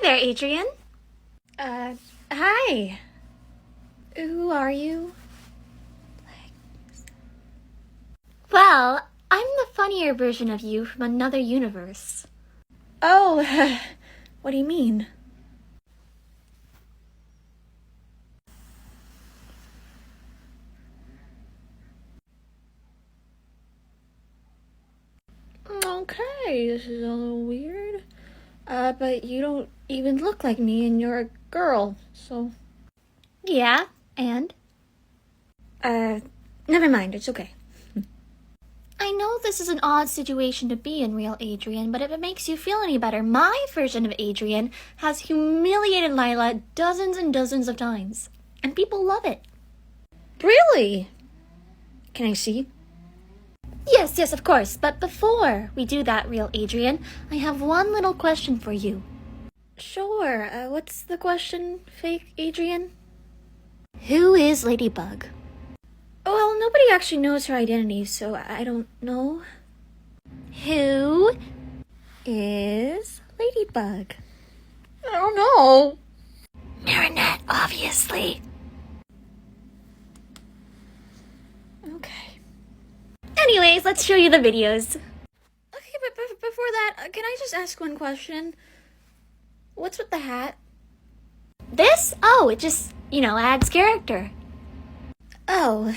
Hi there, Adrian. Hi. Who are you? Well, I'm the funnier version of you from another universe. Oh, what do you mean? Okay, this is a little weird. But you don't even look like me and you're a girl, so... Yeah, and? Never mind, it's okay. I know this is an odd situation to be in, real Adrian, but if it makes you feel any better, my version of Adrian has humiliated Lila dozens and dozens of times. And people love it. Really? Can I see? Yes, of course. But before we do that, real Adrian, I have one little question for you. Sure. What's the question, fake Adrian? Who is Ladybug? Well, nobody actually knows her identity, so I don't know. Who is Ladybug? I don't know. Marinette, obviously. Okay. Anyways, let's show you the videos. Okay, but before that, can I just ask one question? What's with the hat? This? Oh, it just, adds character. Oh,